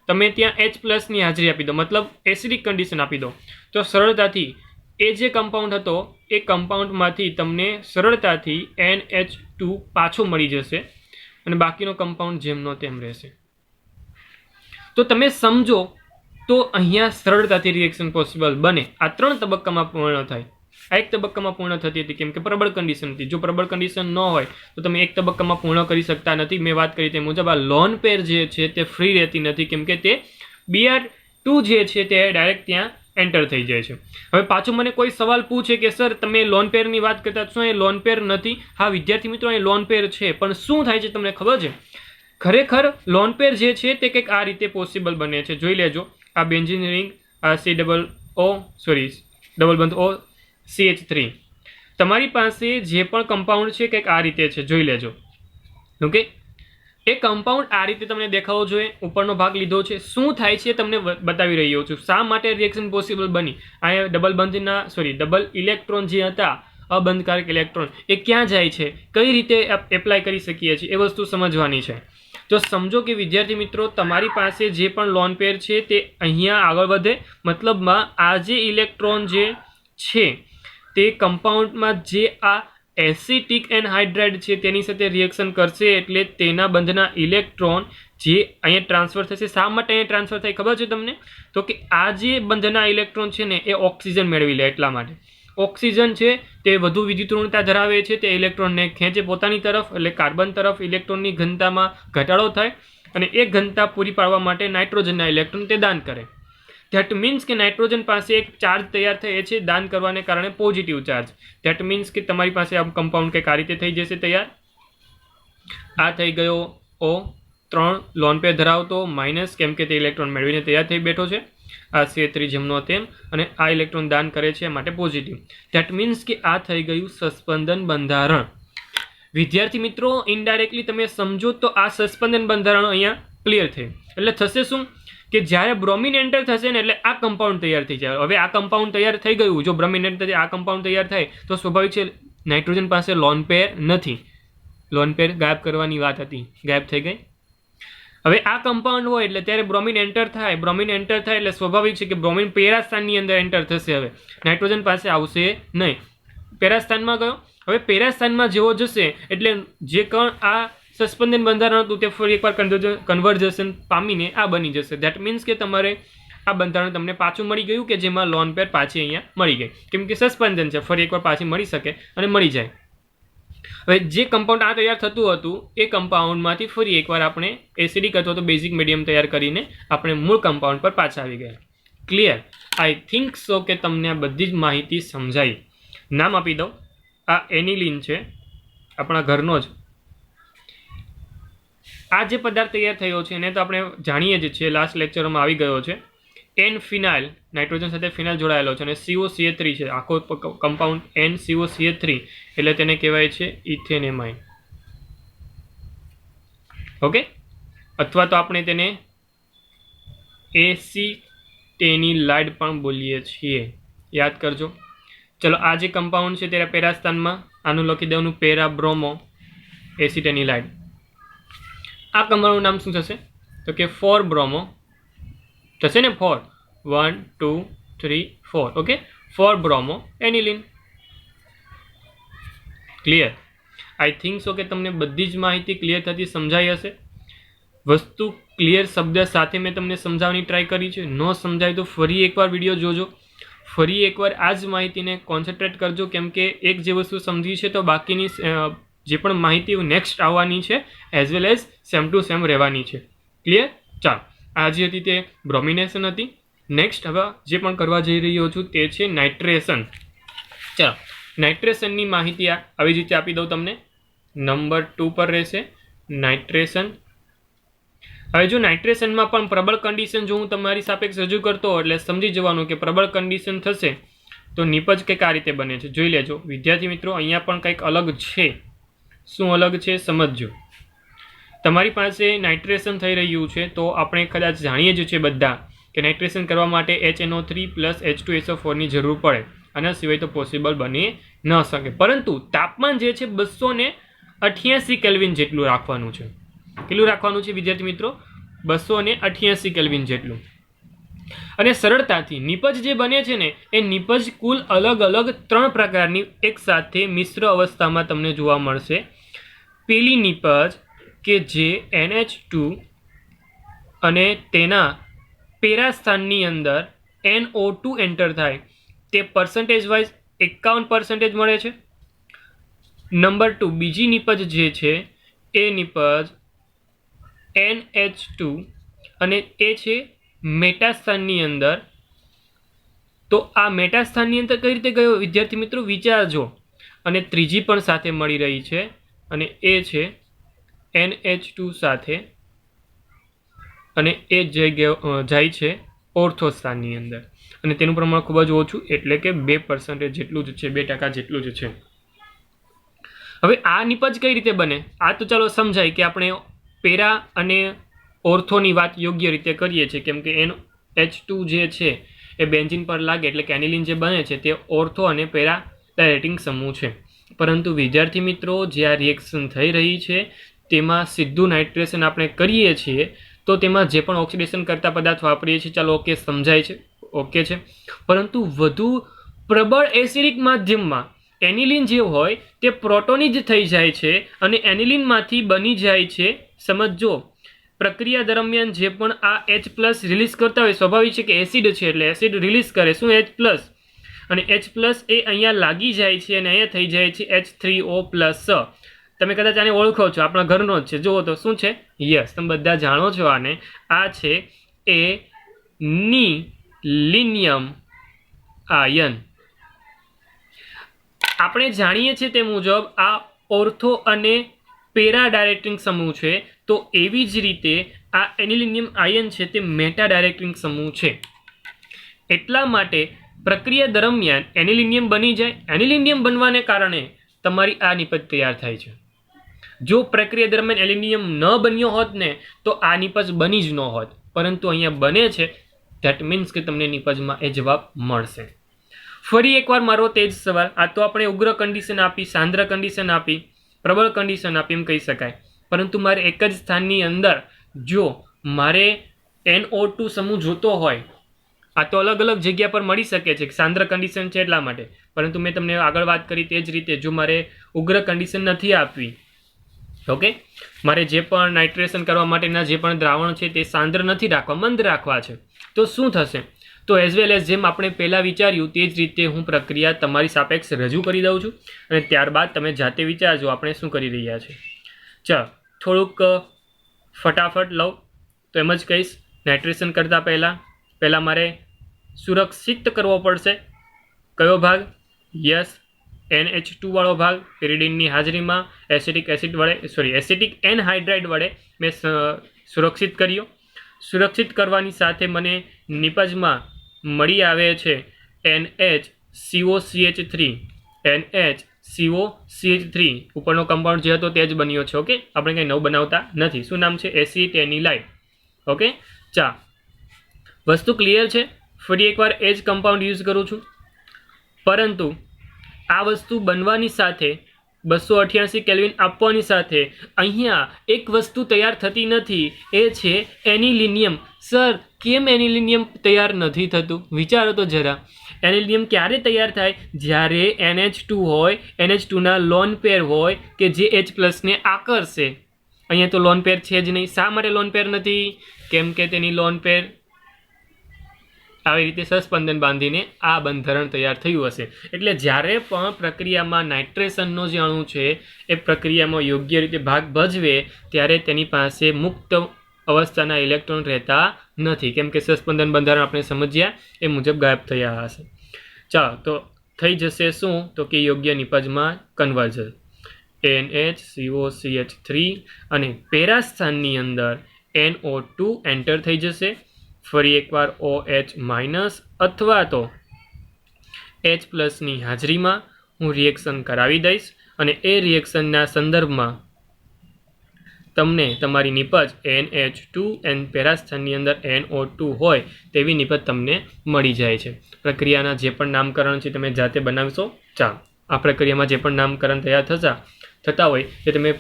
તમે ત્યાં H+ ની હાજરી આપી દો, મતલબ એસિડિક કન્ડિશન આપી દો, તો સરળતાથી એ જે કમ્પાઉન્ડ હતો એ કમ્પાઉન્ડમાંથી તમને સરળતાથી NH2 પાછો મળી જશે અને બાકીનો કમ્પાઉન્ડ જેમનો તેમ રહેશે. તો તમે સમજો તો અહીંયા સરળતાથી રિએક્શન પોસિબલ બને. આ 3 તબક્કામાં પૂર્ણ થાય. આ એક તબક્કામાં પૂર્ણ થતી હતી કેમ કે પ્રબળ કન્ડિશન હતી. જો પ્રબળ કન્ડિશન ન હોય તો તમે એક તબક્કામાં પૂર્ણ કરી શકતા નથી. મેં વાત કરી તે મુજબ આ લોન પેર જે છે તે ફ્રી રહેતી નથી કેમ કે તે Br2 જે છે તે ડાયરેક્ટ ત્યાં એન્ટર થઈ જાય છે. હવે પાછું મને કોઈ સવાલ પૂછે કે સર તમે લોન પેરની વાત કરતા છો, એ લોન પેર નથી. હા વિદ્યાર્થી મિત્રો, એ લોન પેર છે, પણ શું થાય છે તમને ખબર છે? ખરેખર લોન પેર જે છે તે કંઈક આ રીતે પોસિબલ બને છે. જોઈ લેજો, આ બેન્ઝીન રિંગ, આ ડબલ બંધ O CH3. તમારી પાસે જે પણ કમ્પાઉન્ડ છે કંઈક આ રીતે છે, જોઈ લેજો. ઓકે, એ કમ્પાઉન્ડ આ રીતે તમને દેખાવો જોઈએ. ઉપરનો ભાગ લીધો છે. શું થાય છે તમને બતાવી રહ્યો છું. શા માટે રિએક્શન પોસિબલ બની? અહીંયા ડબલ ઇલેક્ટ્રોન જે હતા, અબંધકારક ઇલેક્ટ્રોન, એ ક્યાં જાય છે, કઈ રીતે એપ્લાય કરી શકીએ છીએ, એ વસ્તુ સમજવાની છે. તો સમજો કે વિદ્યાર્થી મિત્રો, તમારી પાસે જે પણ લોન પેર છે તે અહીંયા આગળ વધે, મતલબમાં આ જે ઇલેક્ટ્રોન જે છે તે કમ્પાઉન્ડમાં જે આ એસિટિક એનહાઇડ્રાઇડ છે તેની સાથે રિએક્શન કરશે એટલે તેના બંધના ઇલેક્ટ્રોન જે અહીંયા ટ્રાન્સફર થશે. શા માટે અહીંયા ટ્રાન્સફર થાય ખબર છે તમને? તો કે આ જે બંધના ઇલેક્ટ્રોન છે ને એ ઓક્સિજન મેળવી લે એટલા માટે. ઓક્સિજન છે તે વધુ વિદ્યુતઋણતા ધરાવે છે, તે ઇલેક્ટ્રોનને ખેંચે પોતાની તરફ, એટલે કાર્બન તરફ ઇલેક્ટ્રોનની ઘનતામાં ઘટાડો થાય અને એ ઘનતા પૂરી પાડવા માટે નાઇટ્રોજનના ઇલેક્ટ્રોન તે દાન કરે. ધેટ મીન્સ કે નાઇટ્રોજન પાસે એક ચાર્જ તૈયાર થાય છે દાન કરવાને કારણે, પોઝિટિવ ચાર્જ. ધેટ મીન્સ કે તમારી પાસે આ કમ્પાઉન્ડ કંઈક આ રીતે થઈ જશે તૈયાર. આ થઈ ગયો O3 લોન પેર ધરાવતો માઇનસ, કેમ કે તે ઇલેક્ટ્રોન મેળવીને તૈયાર થઈ બેઠો છે. આ CH3 જેમનો તેમ, અને આ ઇલેક્ટ્રોન દાન કરે છે માટે પોઝિટિવ. ધેટ મીન્સ કે આ થઈ ગયું સસ્પેન્શન બંધારણ. વિદ્યાર્થી મિત્રો, ઇનડાયરેક્ટલી તમે સમજો તો આ સસ્પેન્શન બંધારણ અહીંયા ક્લિયર થયું. એટલે થશે શું કે જ્યારે બ્રોમિન એન્ટર થશે ને એટલે આ કમ્પાઉન્ડ તૈયાર થઈ જાય. હવે આ કમ્પાઉન્ડ તૈયાર થઈ ગયું, જો બ્રોમિન એન્ટર આ કમ્પાઉન્ડ તૈયાર થાય તો સ્વાભાવિક છે નાઇટ્રોજન પાસે લોન પેર નથી. લોન પેર ગાયબ કરવાની વાત હતી, ગાયબ થઈ ગઈ. હવે આ કમ્પાઉન્ડ હોય એટલે ત્યારે બ્રોમિન એન્ટર થાય. બ્રોમિન એન્ટર થાય એટલે સ્વાભાવિક છે કે બ્રોમિન પેરા સ્થાનની અંદર એન્ટર થશે. હવે નાઇટ્રોજન પાસે આવશે નહીં, પેરા સ્થાનમાં ગયો. હવે પેરા સ્થાનમાં જેવો જશે એટલે જે કણ આ સસ્પેન્શન બંધારણ હતું તે ફરી એકવાર કન્વર્ઝેશન પામીને આ બની જશે. ધેટ મીન્સ કે તમારે આ બંધારણ તમને પાછું મળી ગયું કે જેમાં લોન પેર પાછી અહીંયા મળી ગઈ, કેમ કે સસ્પેન્શન છે, ફરી એકવાર પાછી મળી શકે અને મળી જાય. હવે જે કમ્પાઉન્ડ આ તૈયાર થતું હતું એ કમ્પાઉન્ડમાંથી ફરી એકવાર આપણે એસિડિક અથવા તો બેઝિક મીડિયમ તૈયાર કરીને આપણે મૂળ કમ્પાઉન્ડ પર પાછા આવી ગયા. ક્લિયર? આઈ થિંક સો કે તમને આ બધી જ માહિતી સમજાઈ. નામ આપી દઉં, આ એનિલિન છે, આપણા ઘરનો જ. આ જે પદાર્થ તૈયાર થયો છે એને તો આપણે જાણીએ જ છીએ, લાસ્ટ લેક્ચરમાં આવી ગયો છે. એન ફિનાઇલ, નાઇટ્રોજન સાથે ફિનાઇલ જોડાયેલો છે અને COCH3 છે. આખો કમ્પાઉન્ડ NCOCH3 એટલે તેને કહેવાય છે ઇથેનેમાઇન. ઓકે, અથવા તો આપણે તેને એસિટેનિલાઇડ પણ બોલીએ છીએ, યાદ કરજો. ચલો, આ જે કમ્પાઉન્ડ છે તેના પેરા સ્થાનમાં આનું લખી દેવાનું પેરા બ્રોમો એસિટેનિલાઇડ. આ કમ્પાઉન્ડનું નામ શું થશે? તો કે 4 બ્રોમો થશે ને, 4 1 2 3 4. Okay, 4 bromo aniline. Clear? I think so કે તમને બધી જ માહિતી ક્લિયર થતી સમજાઈ હશે. વસ્તુ ક્લિયર શબ્દ સાથે મેં તમને સમજાવવાની ટ્રાય કરી છે. ન સમજાય તો ફરી એકવાર વિડીયો જોજો, ફરી એકવાર આ જ માહિતીને કોન્સન્ટ્રેટ કરજો, કેમ કે એક જે વસ્તુ સમજી છે તો બાકીની જે પણ માહિતી નેક્સ્ટ આવવાની છે as well as same to same રહેવાની છે. ક્લિયર? ચાલો, આ જે હતી તે બ્રોમિનેશન હતી. નેક્સ્ટ હવે જે પણ કરવા જઈ રહ્યો છું તે છે નાઇટ્રેશન. ચાલો, નાઇટ્રેશનની માહિતી આવી જ રીતે આપી દઉં તમને. નંબર 2 પર રહેશે નાઇટ્રેશન. હવે જો નાઇટ્રેશનમાં પણ પ્રબળ કન્ડિશન જો હું તમારી સાપેક્ષ રજૂ કરતો એટલે સમજી જવાનું કે પ્રબળ કન્ડિશન થશે તો નિપજ કંઈક આ રીતે બને છે. જોઈ લેજો વિદ્યાર્થી મિત્રો, અહીંયા પણ કંઈક અલગ છે. શું અલગ છે સમજજો. તમારી પાસે નાઇટ્રેશન થઈ રહ્યું છે તો આપણે કદાચ જાણીએ જ છે બધા કે નાઇટ્રેશન કરવા માટે HNO3 + H2SO4 ની જરૂર પડે. આના સિવાય તો પોસિબલ બની ન શકે. પરંતુ તાપમાન જે છે 288 કેલ્વિન જેટલું રાખવાનું છે. કેટલું રાખવાનું છે વિદ્યાર્થી મિત્રો? 288 કેલ્વિન જેટલું. અને સરળતાથી નિપજ જે બને છે ને એ નિપજ કુલ અલગ અલગ 3 પ્રકારની એક સાથે મિશ્ર અવસ્થામાં તમને જોવા મળશે. પેલી નિપજ કે જે NH2 અને તેના પેરા સ્થાનની અંદર NO2 એન્ટર થાય તે પર્સન્ટેજ વાઇઝ 51% મળે છે. નંબર 2 બીજી નિપજ જે છે એ નિપજ NH2 અને એ છે મેટાસ્થાનની અંદર. તો આ મેટાસ્થાનની અંદર કઈ રીતે ગયો વિદ્યાર્થી મિત્રો વિચારજો. અને ત્રીજી પણ સાથે મળી રહી છે અને એ છે NH2 સાથે અને એ જાય છે ઓર્થો સ્થાનની અંદર અને તેનું પ્રમાણ ખૂબ જ ઓછું એટલે કે 2% જેટલું જ છે, 2% જેટલું જ છે. હવે આ નિપજ કઈ રીતે બને આ તો ચાલો સમજાય કે આપણે પેરા અને ઓર્થોની વાત યોગ્ય રીતે કરીએ છીએ, કેમ કે NH2 જે છે એ બેન્ઝીન પર લાગે એટલે કે એનિલિન જે બને છે તે ઓર્થો અને પેરા ડાયરેક્ટિંગ સમૂહ છે. પરંતુ વિદ્યાર્થી મિત્રો જે આ રિએક્શન થઈ રહી છે તેમાં સીધું નાઇટ્રેશન આપણે કરીએ છીએ તો તેમાં જે પણ ઓક્સિડેશન કરતા પદાર્થ વાપરીએ છીએ ચાલો ઓકે સમજાય છે, ઓકે છે. પરંતુ વધુ પ્રબળ એસિડિક માધ્યમમાં એનિલિન જે હોય તે પ્રોટોનિક થઈ જાય છે અને એનિલિનમાંથી બની જાય છે. સમજો પ્રક્રિયા દરમિયાન જે પણ આ H+ રિલીઝ કરતા હોય, સ્વાભાવિક છે કે એસિડ છે એટલે એસિડ રિલીઝ કરે શું H+, અને H+ એ અહીંયા લાગી જાય છે અને અહીંયા થઈ જાય છે H3O+. તમે કદાચ આને ઓળખો છો, આપણા ઘરનો જ છે. જુઓ તો શું છે? યસ, તમે બધા જાણો છો આને. આ છે એનિલિનિયમ આયન. આપણે જાણીએ છીએ તે મુજબ આ ઓર્થો અને પેરા ડાયરેક્ટિંગ સમૂહ છે. તો એવી જ રીતે આ એનિલિનિયમ આયન છે તે મેટા ડાયરેક્ટિંગ સમૂહ છે. એટલા માટે પ્રક્રિયા દરમિયાન એનિલિનિયમ બની જાય. એનિલિનિયમ બનવાને કારણે તમારી આ નિપજ તૈયાર થાય છે. જો પ્રક્રિયા દરમિયાન એલ્યુમિનિયમ ન બન્યો હોત ને તો આ નિપજ બની જ ન હોત, પરંતુ અહીંયા બને છે. ધેટ મીન્સ કે તમને નિપજમાં એ જવાબ મળશે. ફરી એકવાર મારો તે જ સવાલ. આ તો આપણે ઉગ્ર કન્ડિશન આપી, સાંદ્ર કન્ડિશન આપી, પ્રબળ કન્ડિશન આપી એમ કહી શકાય. પરંતુ મારે એક જ સ્થાનની અંદર જો મારે NO2 સમૂહ જોતો હોય, આ તો અલગ અલગ જગ્યા પર મળી શકે છે, સાંદ્ર કન્ડિશન છે એટલા માટે. પરંતુ મેં તમને આગળ વાત કરી તે જ રીતે જો મારે ઉગ્ર કન્ડિશન નથી આપવી, ઓકે, મારે જે પણ નાઇટ્રેશન કરવા માટેના જે પણ દ્રાવણ છે તે સાંદ્ર નથી રાખવા, મંદ રાખવા છે, તો શું થશે? તો એઝ વેલ એઝ જેમ આપણે પહેલાં વિચાર્યું તે જ રીતે હું પ્રક્રિયા તમારી સાપેક્ષ રજૂ કરી દઉં છું અને ત્યારબાદ તમે જાતે વિચારજો આપણે શું કરી રહ્યા છીએ. ચાલો થોડુંક ફટાફટ લઉં તો એમ જ કહીશ. નાઇટ્રેશન કરતાં પહેલાં મારે સુરક્ષિત કરવો પડશે કયો ભાગ? યસ, NH2 વાળો ભાગ પેરિડીનની હાજરીમાં એસિટિક એનહાઇડ્રાઇડ વડે મેં સુરક્ષિત કર્યો. સુરક્ષિત કરવાની સાથે મને નિપજમાં મળી આવે છે NHCOCH3 ઉપરનો કમ્પાઉન્ડ જે હતો તે જ બન્યો છે. ઓકે, આપણે કંઈ નવું બનાવતા નથી. શું નામ છે? એસિટેનિલાઇડ. ઓકે, વસ્તુ ક્લિયર છે. ફરી એકવાર એ જ કમ્પાઉન્ડ યુઝ કરું છું, પરંતુ આ વસ્તુ બનવાની સાથે 288 કેલ્વિન આપવાની સાથે અહીંયા એક વસ્તુ તૈયાર થતી નથી, એ છે એનિલિનિયમ. સર, કેમ એનિલિનિયમ તૈયાર નથી થતું? વિચારો તો જરા. એનિલિનિયમ ક્યારે તૈયાર થાય? જ્યારે NH2 હોય, NH2ના લોન પેર હોય કે જે H+ ને આકર્ષે. અહીંયા તો લોન પેર છે જ નહીં. શા માટે લોન પેર નથી? કેમ કે તેની લોન પેર આવી રીતે સસ્પેન્શન બાંધીને આ બંધારણ તૈયાર થયું હશે. એટલે જ્યારે પણ પ્રક્રિયામાં નાઇટ્રેશનનો જે અણુ છે એ પ્રક્રિયામાં યોગ્ય રીતે ભાગ ભજવે ત્યારે તેની પાસે મુક્ત અવસ્થાના ઇલેક્ટ્રોન રહેતા નથી, કેમ કે સસ્પેન્શન બંધારણ આપણે સમજ્યા એ મુજબ ગાયબ થયા હશે. ચાલો તો થઈ જશે શું? તો કે યોગ્ય નિપજમાં કન્વર્ઝન NHCOCH3 અને પેરા સ્થાનની અંદર NO2 એન્ટર થઈ જશે. ફરી એકવાર OH- અથવા તો H+ હાજરીમાં હું રિએક્શન કરાવી દઈશ અને એ રિએક્શનના સંદર્ભમાં તમને તમારી નિપજ NH2 અને પેરાસ્થાનની અંદર NO2 હોય તેવી નિપજ તમને મળી જાય છે. પ્રક્રિયાના જે પણ નામકરણ છે તમે જાતે બનાવશો. ચાલો, આ પ્રક્રિયામાં જે પણ નામકરણ તૈયાર થતા હોય તે તમે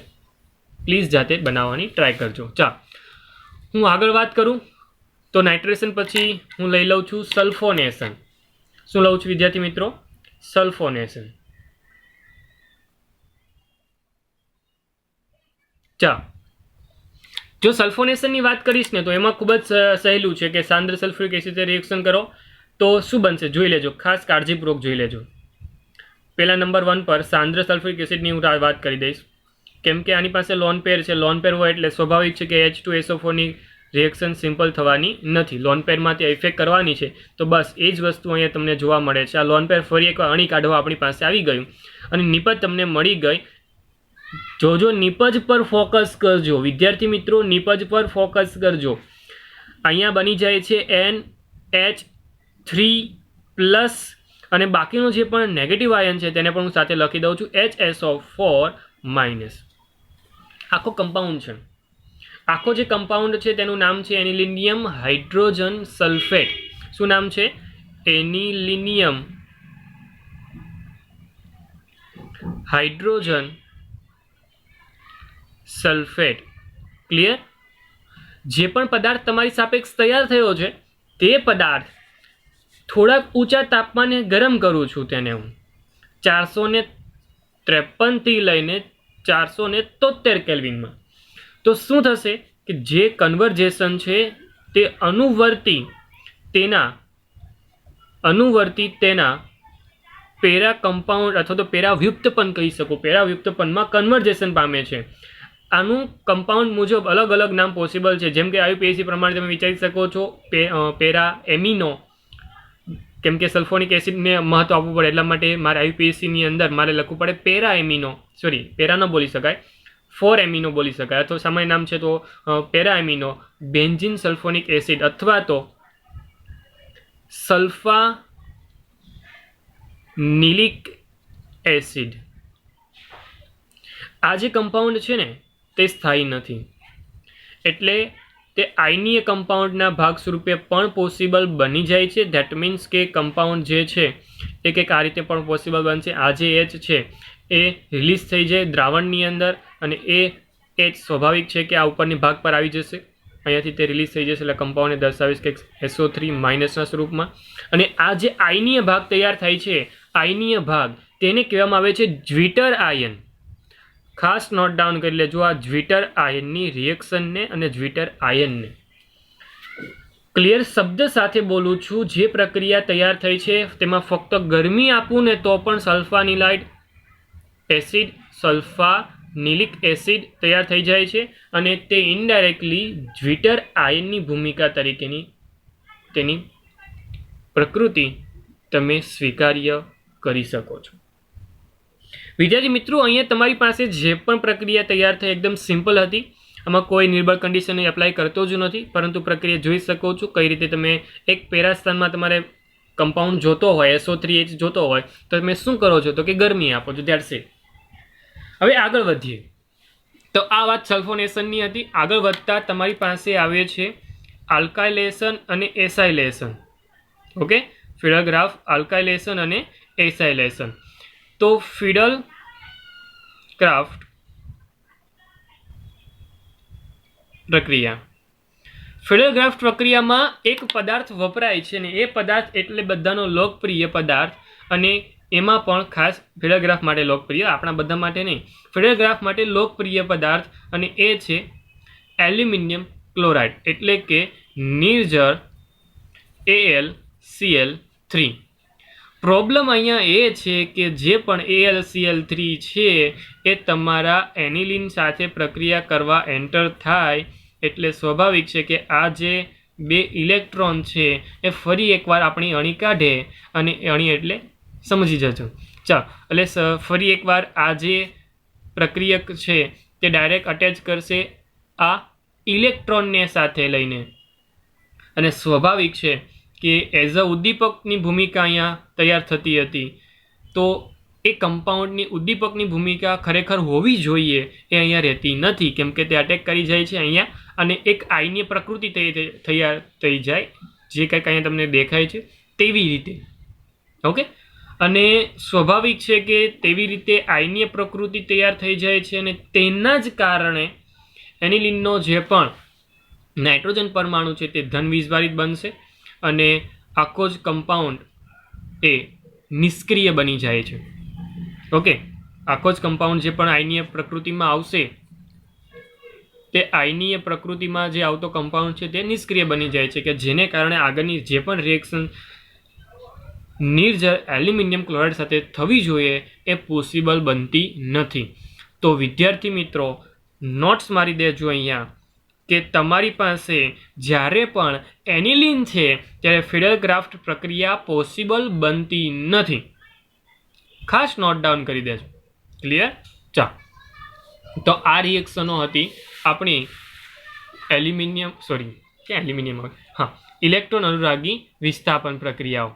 પ્લીઝ જાતે બનાવવાની ટ્રાય કરજો. ચાલો, હું આગળ વાત કરું તો નાઇટ્રેશન પછી હું લઈ લઉં છું સલ્ફોનેશન. શું લઉં છું વિદ્યાર્થી મિત્રો? સલ્ફોનેશન. ચાલો, જો સલ્ફોનેશનની વાત કરીશ ને તો એમાં ખૂબ જ સહેલું છે કે સાંદ્ર સલ્ફ્યુરિક એસિડ રિએક્શન કરો તો શું બનશે જોઈ લેજો, ખાસ કાળજીપૂર્વક જોઈ લેજો. પહેલા નંબર 1 પર સાંદ્ર સલ્ફ્યુરિક એસિડની હું વાત કરી દઈશ, કેમ કે આની પાસે લોન પેર છે. લોન પેર હોય એટલે સ્વાભાવિક છે કે H2SO4ની રિએક્શન સિમ્પલ થવાની નથી. લોન પેરમાં તે ઇફેક્ટ કરવાની છે. તો બસ એ જ વસ્તુ અહીંયા તમને જોવા મળે છે. આ લોન પેર ફરી એકવાર અણી કાઢવા આપણી પાસે આવી ગયું અને નિપજ તમને મળી ગઈ. જોજો, નિપજ પર ફોકસ કરજો વિદ્યાર્થી મિત્રો, નિપજ પર ફોકસ કરજો. અહીંયા બની જાય છે NH3+ અને બાકીનો જે પણ નેગેટિવ આયન છે તેને પણ હું સાથે લખી દઉં છું HSO4-. આખો કમ્પાઉન્ડ છે. આખો જે કમ્પાઉન્ડ છે તેનું નામ છે એનિલિનિયમ હાઇડ્રોજન સલ્ફેટ. શું નામ છે? Anilinium hydrogen sulphate. ક્લિયર? જે પણ પદાર્થ તમારી સાપેક્ષ તૈયાર થયો છે તે પદાર્થ થોડાક ઊંચા તાપમાને ગરમ કરું છું. તેને હું 453 થી લઈને 473 કેલ્વિનમાં. તો શું થશે કે જે કન્વર્જેશન છે તે અનુવર્તી તેના પેરા કમ્પાઉન્ડ અથવા તો પેરાવ્યુત્પન્ન કહી શકો. પેરાવ્યુત્પન્નમાં કન્વર્જેશન પામે છે. આનું કમ્પાઉન્ડ મુજબ અલગ અલગ નામ પોસિબલ છે. જેમ કે IUPAC પ્રમાણે તમે વિચારી શકો છો પેરા એમિનો, કેમ કે સલ્ફોનિક એસિડને મહત્વ આપવું પડે એટલા માટે મારે IUPACની અંદર મારે લખવું પડે પેરા એમિનો. પેરા ન બોલી શકાય, 4 એમિનો બોલી શકાય, અથવા સામાન્ય નામ છે તો para amino benzene sulphonic acid અથવા તો સલ્ફાનિલિક એસિડ. આ જે કમ્પાઉન્ડ છે ને તે સ્થાયી નથી, એટલે તે આયનીય કમ્પાઉન્ડના ભાગ સ્વરૂપે પણ પોસિબલ બની જાય છે. ધેટ મીન્સ કે કમ્પાઉન્ડ જે છે એ કંઈક આ રીતે પણ પોસિબલ બનશે. આ જે H છે એ રિલીઝ થઈ જાય દ્રાવણની અંદર અને એ H સ્વાભાવિક છે કે આ ઉપરની ભાગ પર આવી જશે. અહીંયાથી તે રિલીઝ થઈ જશે એટલે કમ્પાઉન્ડને દર્શાવીશ કે SO3- સ્વરૂપમાં. અને આ જે આયનીય ભાગ તૈયાર થાય છે, આયનીય ભાગ, તેને કહેવામાં આવે છે જ્વિટર આયન. ખાસ નોટ ડાઉન કરી લેજો આ જ્વિટર આયનની રિએક્શનને અને જ્વિટર આયનને. ક્લિયર શબ્દ સાથે બોલું છું, જે પ્રક્રિયા તૈયાર થઈ છે તેમાં ફક્ત ગરમી આપું ને તો પણ સલ્ફાનિલાઇડ એસિડ સલ્ફાનિલિક એસિડ તૈયાર થઈ જાય છે અને તે ઇનડાયરેક્ટલી જ્વિટર આયનની ભૂમિકા તરીકેની તેની પ્રકૃતિ તમે સ્વીકાર્ય કરી શકો છો. વિદ્યાર્થી મિત્રો, અહીંયા તમારી પાસે જે પણ પ્રક્રિયા તૈયાર થઈ એકદમ સિમ્પલ હતી. આમાં કોઈ નિર્બળ કન્ડિશન એપ્લાય કરતો જ નથી, પરંતુ પ્રક્રિયા જોઈ શકો છો કઈ રીતે તમે એક પેરાસ્થાનમાં તમારે કમ્પાઉન્ડ જોતો હોય, SO3H જોતો હોય તો તમે શું કરો છો તો કે ગરમી આપો છો. That's it. હવે આગળ વધીએ તો આ વાત સલ્ફોનેશનની હતી. આગળ વધતા તમારી પાસે આવે છે આલ્કાઇલેશન અને એસાઇલેશન. ઓકે, ફિડલ ગ્રાફ આલ્કાઇલેશન અને એસાઇલેશન. તો ફિડલ ક્રાફ્ટ પ્રક્રિયા, ફિડલ ગ્રાફ્ટ પ્રક્રિયામાં એક પદાર્થ વપરાય છે અને એ પદાર્થ એટલે બધાનો લોકપ્રિય પદાર્થ, અને એમાં પણ ખાસ ફિડલ ગ્રાફ માટે લોકપ્રિય, આપણા બધા માટે નહીં, ફિડલ ગ્રાફ માટે લોકપ્રિય પદાર્થ, અને એ છે એલ્યુમિનિયમ ક્લોરાઇડ એટલે કે નિર્જળ AlCl3. પ્રોબ્લેમ અહીંયા એ છે કે જે પણ AlCl3 છે એ તમારા એનિલિન સાથે પ્રક્રિયા કરવા એન્ટર થાય એટલે સ્વાભાવિક છે કે આ જે બે ઇલેક્ટ્રોન છે એ ફરી એકવાર આપણી અણી કાઢે, અને અણી એટલે સમજી જજો. ચાલો, એટલે ફરી એકવાર આ જે પ્રક્રિયક છે તે ડાયરેક્ટ અટેચ કરશે આ ઇલેક્ટ્રોનને સાથે લઈને, અને સ્વાભાવિક છે કે એઝ અ ઉદ્દીપકની ભૂમિકા અહીંયા તૈયાર થતી હતી. તો એ કમ્પાઉન્ડની ઉદ્દીપકની ભૂમિકા ખરેખર હોવી જોઈએ એ અહીંયા રહેતી નથી, કેમ કે તે અટેક કરી જાય છે અહીંયા અને એક આયનીય પ્રકૃતિ તૈયાર થઈ જાય, જે કંઈક અહીંયા તમને દેખાય છે તેવી રીતે. ઓકે, અને સ્વાભાવિક છે કે તેવી રીતે આયનીય પ્રકૃતિ તૈયાર થઈ જાય છે, અને તેના જ કારણે એનિલિનનો જે પણ નાઇટ્રોજન પરમાણુ છે તે ધન વીજભારિત બનશે અને આખો જ કમ્પાઉન્ડ એ નિષ્ક્રિય બની જાય છે. ઓકે, આખો જ કમ્પાઉન્ડ જે પણ આયનીય પ્રકૃતિમાં આવશે તે આયનીય પ્રકૃતિમાં જે આવતો કમ્પાઉન્ડ છે તે નિષ્ક્રિય બની જાય છે, કે જેને કારણે આગળની જે પણ રિએક્શન નિર્જળ એલ્યુમિનિયમ ક્લોરાઇડ સાથે થવી જોઈએ એ પોસિબલ બનતી નથી. તો વિદ્યાર્થી મિત્રો, નોટ્સ મારી દેજો અહીંયા કે તમારી પાસે જ્યારે પણ એનિલિન છે ત્યારે ફિડલ ગ્રાફ્ટ પ્રક્રિયા પોસિબલ બનતી નથી. ખાસ નોટ ડાઉન કરી દેજો. ક્લિયર? ચાલો, તો આ રિએક્શનો હતી આપણી ઇલેક્ટ્રોન અનુરાગી વિસ્થાપન પ્રક્રિયાઓ.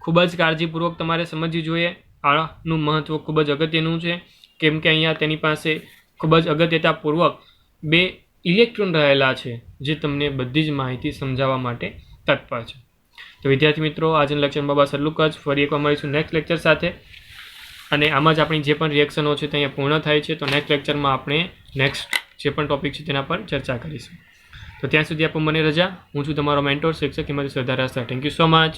ખૂબ જ કાળજીપૂર્વક તમારે સમજવી જોઈએ. આનું મહત્વ ખૂબ જ અગત્યનું છે, કેમ કે અહીંયા તેની પાસે ખૂબ જ અગત્યતાપૂર્વક બે ઇલેક્ટ્રોન રહેલા છે જે તમને બધી જ માહિતી સમજાવવા માટે તત્પર છે. તો વિદ્યાર્થી મિત્રો, આજના લેક્ચરમાં બસ એટલું જ. ફરી એકવાર મળીશું નેક્સ્ટ લેક્ચર સાથે, અને આમાં જ આપણી જે પણ રિએક્શનો છે તે અહીંયા પૂર્ણ થાય છે. તો નેક્સ્ટ લેક્ચરમાં આપણે નેક્સ્ટ જે પણ ટોપિક છે તેના પર ચર્ચા કરીશું. તો ત્યાં સુધી આપો મને રજા. હું છું તમારો મેન્ટોર શિક્ષક હિમાંશુ સરદાર. Thank you so much.